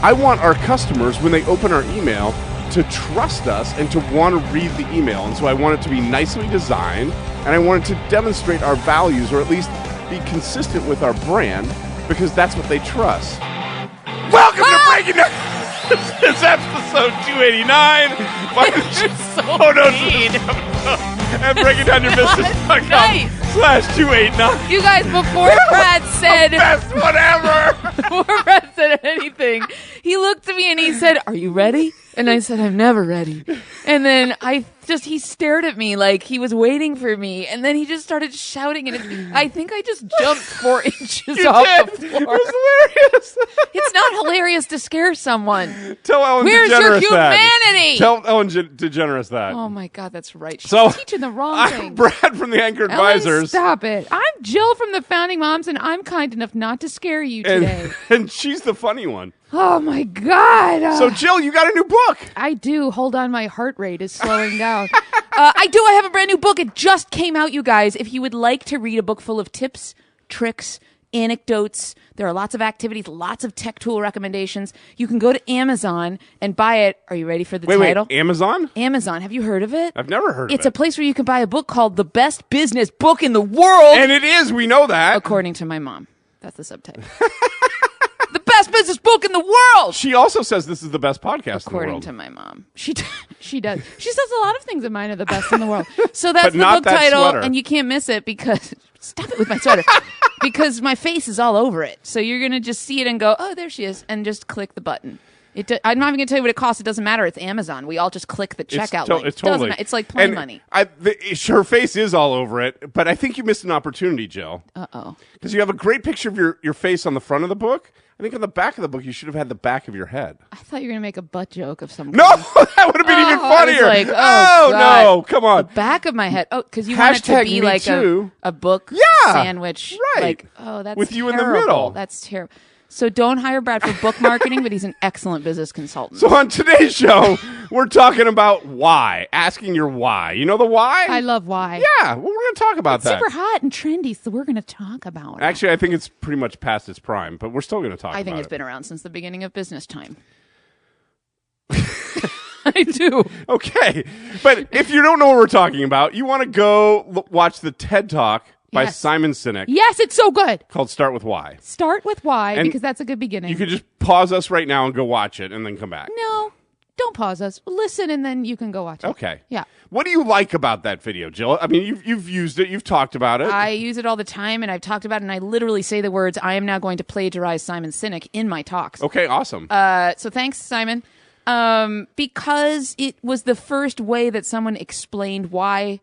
I want our customers, when they open our email, to trust us and to want to read the email. And so I want it to be nicely designed, and I want it to demonstrate our values, or at least be consistent with our brand, because that's what they trust. Welcome to Breaking Down. It's episode 289. And breakingdownyourbusiness.com/289. You guys, before Brad said best whatever. Before Brad said anything, he looked at me and he said, "Are you ready?" And I said, "I'm never ready." And then he stared at me like he was waiting for me, and then he just started shouting, and I think I just jumped 4 inches off the floor. It was hilarious. It's not hilarious to scare someone. Tell Ellen Where's DeGeneres your humanity? that. Tell Ellen DeGeneres that. Oh my God, that's right. She's So, teaching the wrong I'm thing. Brad from the Anchor Ellen, Advisors. stop it. I'm Jill from the Founding Moms, and I'm kind enough not to scare you today. And she's the funny one. Oh my God. So, Jill, you got a new book. I do. Hold on, my heart rate is slowing down. I do. I have a brand new book. It just came out, you guys. If you would like to read a book full of tips, tricks, anecdotes, there are lots of activities, lots of tech tool recommendations. You can go to Amazon and buy it. Are you ready for the title? Wait, Amazon? Amazon. Have you heard of it? I've never heard of it. It's a place where you can buy a book called The Best Business Book in the World. And it is. We know that. According to my mom. That's the subtitle. The best business book in the world. She also says this is the best podcast According in the world. to my mom. She does. She says a lot of things of mine are the best in the world. So that's But the not book that title, sweater. and you can't miss it because stop it with my sweater. Because my face is all over it. So you're gonna just see it and go, "Oh, there she is," and just click the button. I'm not even gonna tell you what it costs. It doesn't matter. It's Amazon. We all just click the checkout link. It's totally. It's like plane money. Her face is all over it, but I think you missed an opportunity, Jill. Uh-oh. Because you have a great picture of your face on the front of the book. I think on the back of the book, you should have had the back of your head. I thought you were gonna make a butt joke of some. No, that would have been even funnier. I was like, oh God. no, come on. The back of my head. Oh, because you want it to be me like too. a book Yeah, sandwich. right. Like, oh, that's with you terrible. in the middle. That's terrible. So don't hire Brad for book marketing, but he's an excellent business consultant. So on today's show, we're talking about why. Asking your why. You know the why? I love why. Yeah, well, we're going to talk about that. Super hot and trendy, so we're going to talk about it. Actually, I think it's pretty much past its prime, but we're still going to talk about it. I think it's been around since the beginning of business time. I do. Okay, but if you don't know what we're talking about, you want to go watch the TED Talk by Simon Sinek. Yes, it's so good. Called Start With Why. Start with why, And because that's a good beginning. You could just pause us right now and go watch it and then come back. No, don't pause us. Listen, and then you can go watch it. Okay. Yeah. What do you like about that video, Jill? I mean, you've used it. You've talked about it. I use it all the time, and I've talked about it, and I literally say the words, "I am now going to plagiarize Simon Sinek" in my talks. Okay, awesome. So thanks, Simon. Because it was the first way that someone explained why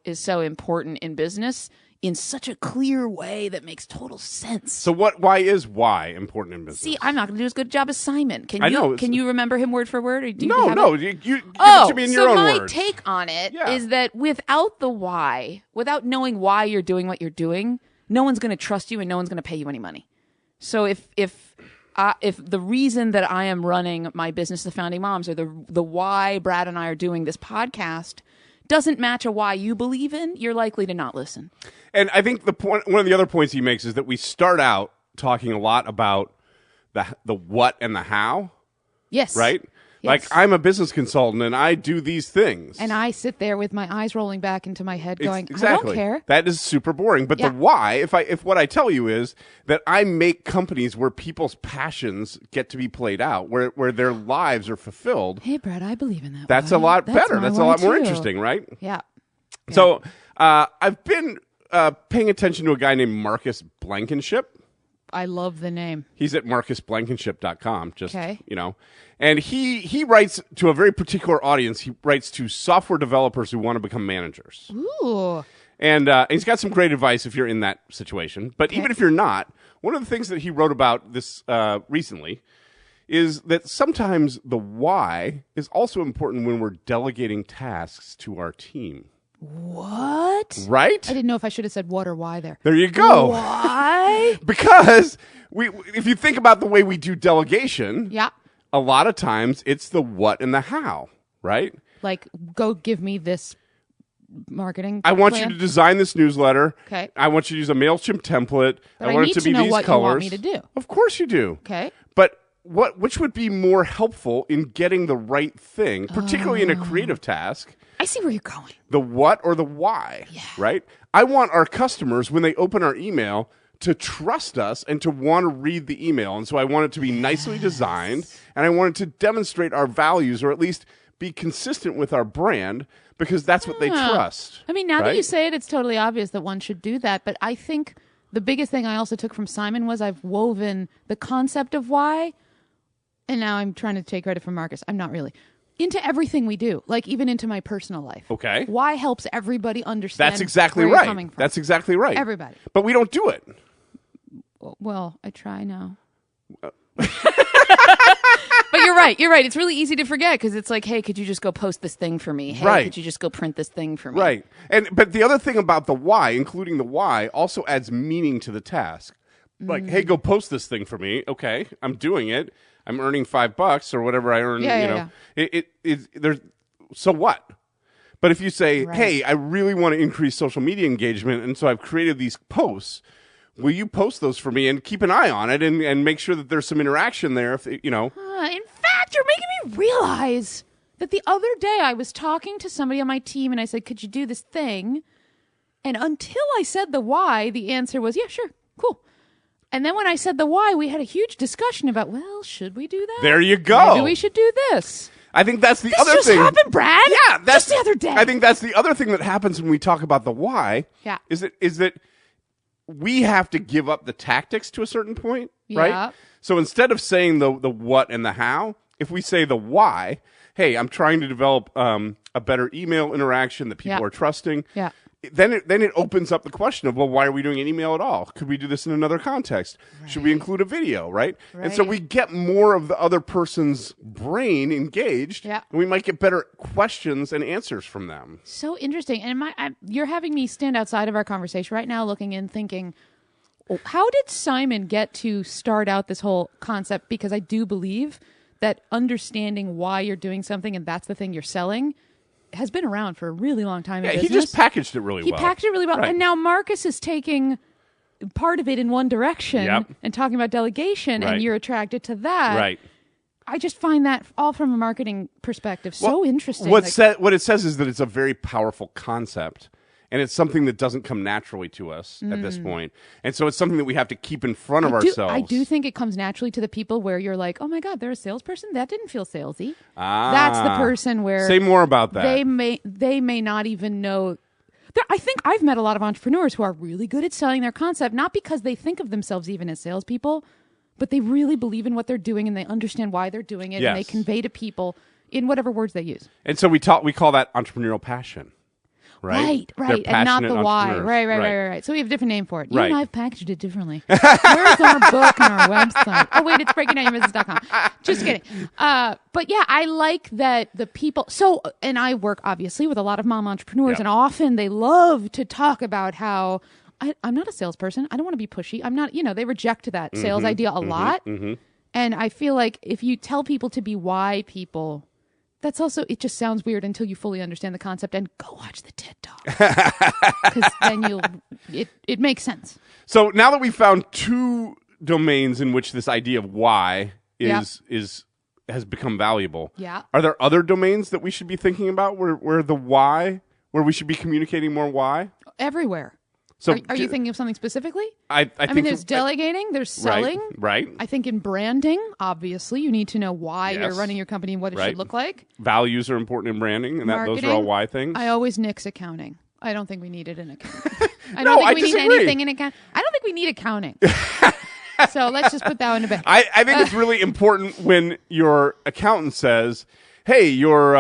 is so important in business in such a clear way that makes total sense. So why is why important in business? See, I'm not going to do as good a job as Simon. Can I you? know. Can you remember him word for word? Or do you No. have it? You give it to me in your own my words. take on it Yeah. is that without the why, without knowing why you're doing what you're doing, no one's going to trust you and no one's going to pay you any money. So if the reason that I am running my business, the Founding Moms, or the why Brad and I are doing this podcast doesn't match a why you believe in, you're likely to not listen. And I think one of the other points he makes is that we start out talking a lot about the what and the how. Yes. Right? Yes. Like, I'm a business consultant and I do these things. And I sit there with my eyes rolling back into my head going, exactly. I don't care. That is super boring. But the why, if what I tell you is that I make companies where people's passions get to be played out, where their lives are fulfilled. Hey, Brad, I believe in that. That's a lot better. That's a lot more interesting, right? Yeah. So I've been paying attention to a guy named Marcus Blankenship. I love the name. He's at marcusblankenship.com, just, Okay. you know. And he writes to a very particular audience. He writes to software developers who want to become managers. Ooh. And he's got some great advice if you're in that situation. But even if you're not, one of the things that he wrote about this recently is that sometimes the why is also important when we're delegating tasks to our team. What? Right? I didn't know if I should have said what or why there. There you go. Why? Because if you think about the way we do delegation, Yeah. a lot of times it's the what and the how, right? Like, go give me this marketing I want plan. you to design this newsletter. Okay. I want you to use a MailChimp template. But I want need it to be to know these what you colors. want me to do. Of course you do. Okay. But which would be more helpful in getting the right thing, particularly in a creative task? I see where you're going. The what or the why, right? I want our customers, when they open our email, to trust us and to want to read the email. And so I want it to be nicely designed, and I want it to demonstrate our values, or at least be consistent with our brand, because that's what they trust. I mean, now that you say it, it's totally obvious that one should do that. But I think the biggest thing I also took from Simon was I've woven the concept of why, and now I'm trying to take credit from Marcus. I'm not really. Into everything we do, like even into my personal life. Okay. Why helps everybody understand That's exactly where right. you're coming from. That's exactly right. Everybody. But we don't do it. Well, I try now. But you're right. You're right. It's really easy to forget because it's like, hey, could you just go post this thing for me? Hey, could you just go print this thing for me? Right. But the other thing about the why, including the why, also adds meaning to the task. Like, hey, go post this thing for me. Okay, I'm doing it. I'm earning $5 or whatever I earn. There's so what? But if you say, hey, I really want to increase social media engagement, and so I've created these posts. Will you post those for me and keep an eye on it and make sure that there's some interaction there? If in fact, you're making me realize that the other day I was talking to somebody on my team and I said, could you do this thing? And until I said the why, the answer was, yeah, sure, cool. And then when I said the why, we had a huge discussion about, well, should we do that? There you go. Maybe we should do this. I think that's the other thing. This just happened, Brad. Yeah, that's just the other day. I think that's the other thing that happens when we talk about the why. Yeah. Is that we have to give up the tactics to a certain point, right? So instead of saying the what and the how, if we say the why, hey, I'm trying to develop a better email interaction that people are trusting. Yeah. Then it opens up the question of, well, why are we doing an email at all? Could we do this in another context? Right. Should we include a video, right? And so we get more of the other person's brain engaged, and we might get better questions and answers from them. So interesting. And you're having me stand outside of our conversation right now looking in thinking, how did Simon get to start out this whole concept? Because I do believe that understanding why you're doing something and that's the thing you're selling has been around for a really long time in business. He just packaged it really well. He packaged it really well. Right. And now Marcus is taking part of it in one direction and talking about delegation, and you're attracted to that. Right. I just find that all from a marketing perspective so interesting. What it says is that it's a very powerful concept, and it's something that doesn't come naturally to us at this point. And so it's something that we have to keep in front of ourselves. I do think it comes naturally to the people where you're like, oh my God, they're a salesperson? That didn't feel salesy. That's the person where... Say more about that. They may not even know... I think I've met a lot of entrepreneurs who are really good at selling their concept, not because they think of themselves even as salespeople, but they really believe in what they're doing and they understand why they're doing it, and they convey to people in whatever words they use. And so we call that entrepreneurial passion. Right, and not the why. Right. So we have a different name for it. You and I have packaged it differently. Where's our book and our website? Oh, wait, it's breakingdownyourbusiness.com. Just kidding. But yeah, I like that the people... and I work, obviously, with a lot of mom entrepreneurs, and often they love to talk about how I'm not a salesperson. I don't want to be pushy. I'm not... they reject that sales idea a lot. And I feel like if you tell people to be why people... That's also, it just sounds weird until you fully understand the concept, and go watch the TED Talk. Because then it makes sense. So now that we've found two domains in which this idea of why has become valuable, are there other domains that we should be thinking about where we should be communicating more why? Everywhere. So are you thinking of something specifically? I mean, there's delegating, there's selling. Right. I think in branding, obviously, you need to know why you're running your company and what it should look like. Values are important in branding, and those are all why things. I always nix accounting. I don't think we need it in accounting. I don't think we need anything in accounting. I don't think we need accounting. So let's just put that one to bed. I think it's really important when your accountant says, hey, your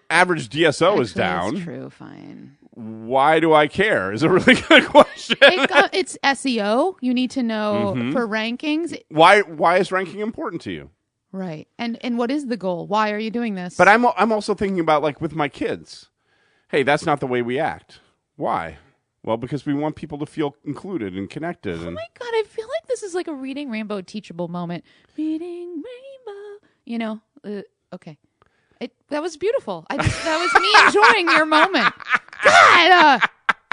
average DSO is down. That's true, fine. Why do I care is a really good question. It's SEO. You need to know for rankings. Why is ranking important to you? Right. And what is the goal? Why are you doing this? But I'm also thinking about, like, with my kids. Hey, that's not the way we act. Why? Well, because we want people to feel included and connected. Oh my God, I feel like this is like a Reading Rainbow teachable moment. Reading Rainbow. Okay. That was beautiful. That was me enjoying your moment. God,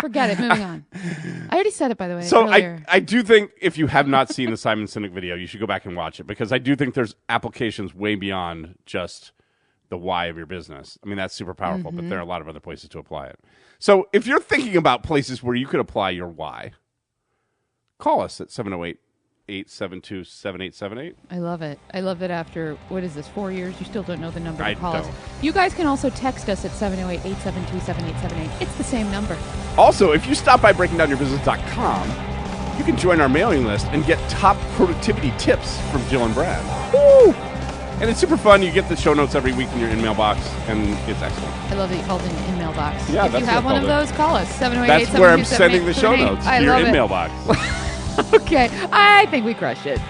Forget it. Moving on. I already said it, by the way. So earlier. I do think if you have not seen the Simon Sinek video, you should go back and watch it, because I do think there's applications way beyond just the why of your business. I mean, that's super powerful, but there are a lot of other places to apply it. So if you're thinking about places where you could apply your why, call us at 708-872-7878. I love it. I love it after, what is this, 4 years? You still don't know the number I to call us. don't. You guys can also text us at 708-872-7878. It's the same number. Also, if you stop by breakingdownyourbusiness.com, you can join our mailing list and get top productivity tips from Jill and Brad. Woo! And it's super fun. You get the show notes every week in your in-mail box, and it's excellent. I love that you called it an in-mail box. Yeah, if that's you have what I one of called those, call us. 708-872-7878. That's where I'm sending the show notes to your in-mail box. Okay. I think we crushed it.